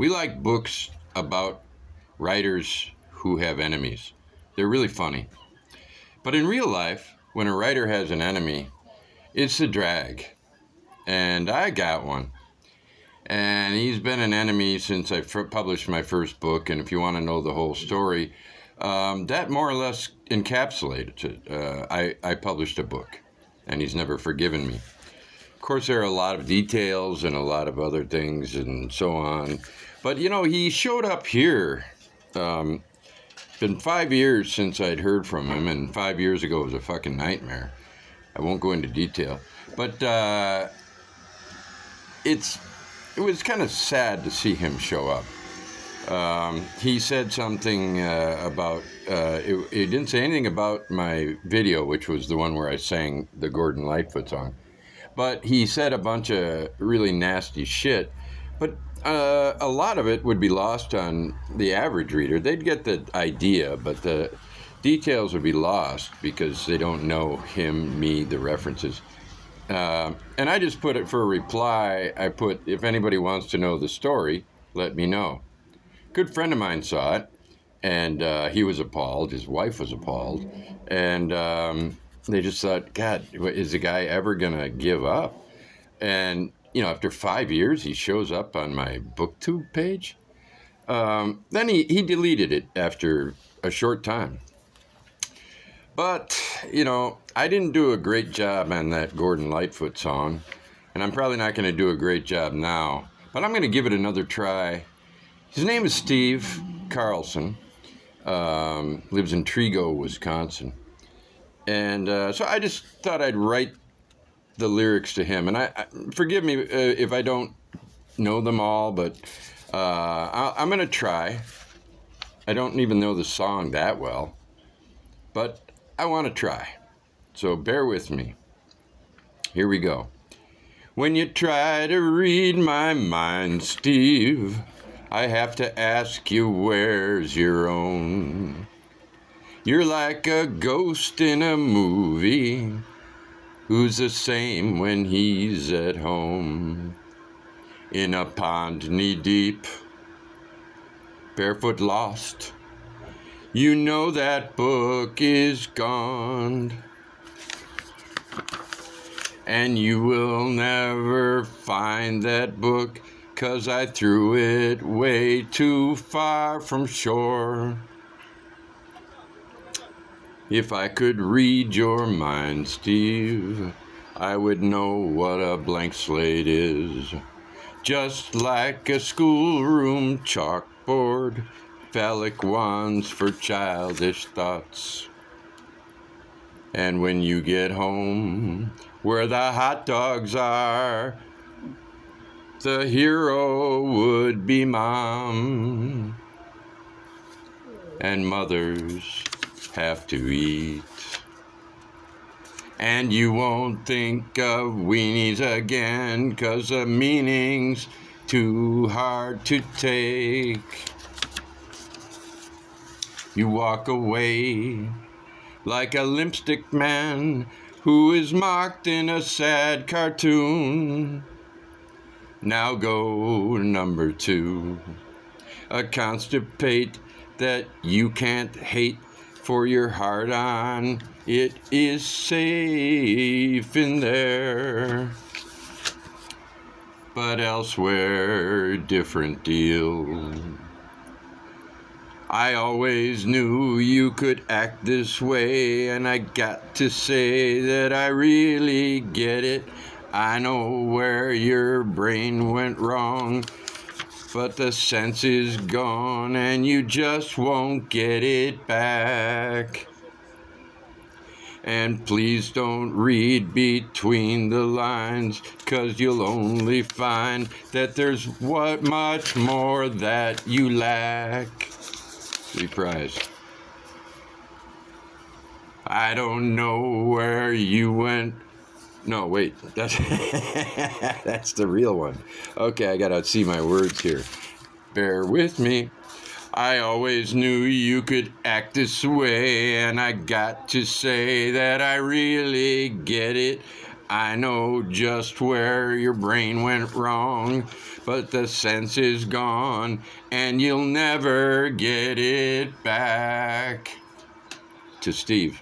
We like books about writers who have enemies. They're really funny. But in real life, when a writer has an enemy, it's a drag. And I got one. And he's been an enemy since I published my first book. And if you want to know the whole story, that more or less encapsulated it. I published a book, and he's never forgiven me. Of course, there are a lot of details and a lot of other things and so on. But, you know, he showed up here. Been 5 years since I'd heard from him, and 5 years ago was a fucking nightmare. I won't go into detail. But it was kind of sad to see him show up. He said something about, he didn't say anything about my video, which was the one where I sang the Gordon Lightfoot song. But he said a bunch of really nasty shit. But a lot of it would be lost on the average reader. They'd get the idea, but the details would be lost because they don't know him, me, the references. And I just put it for a reply. I put, if anybody wants to know the story, let me know. Good friend of mine saw it, and he was appalled. His wife was appalled. And they just thought, God, is the guy ever going to give up? And, you know, after 5 years, he shows up on my BookTube page. Then he deleted it after a short time. But, you know, I didn't do a great job on that Gordon Lightfoot song, and I'm probably not going to do a great job now, but I'm going to give it another try. His name is Steve Carlson, lives in Trego, Wisconsin, and so I just thought I'd write the lyrics to him, and I forgive me if I don't know them all, but I'm going to try. I don't even know the song that well, but I want to try, so bear with me. Here we go. When you try to read my mind, Steve, I have to ask you, where's your own? You're like a ghost in a movie who's the same when he's at home. In a pond knee-deep, barefoot lost, you know that book is gone, and you will never find that book, 'cause I threw it way too far from shore. If I could read your mind, Steve, I would know what a blank slate is. Just like a schoolroom chalkboard, phallic wands for childish thoughts. And when you get home, where the hot dogs are, the hero would be Mom. And mothers have to eat. And you won't think of weenies again, 'cause the meaning's too hard to take. You walk away like a lipstick man who is mocked in a sad cartoon. Now go number 2, a constipate that you can't hate, for your heart on, it is safe in there. But elsewhere, different deal. I always knew you could act this way, and I got to say that I really get it. I know where your brain went wrong, but the sense is gone, and you just won't get it back. And please don't read between the lines, 'cause you'll only find that there's much more that you lack. Reprise. I don't know where you went. No, wait, that's that's the real one. Okay, I gotta see my words here. Bear with me. I always knew you could act this way, and I got to say that I really get it. I know just where your brain went wrong, but the sense is gone, and you'll never get it back. To Steve.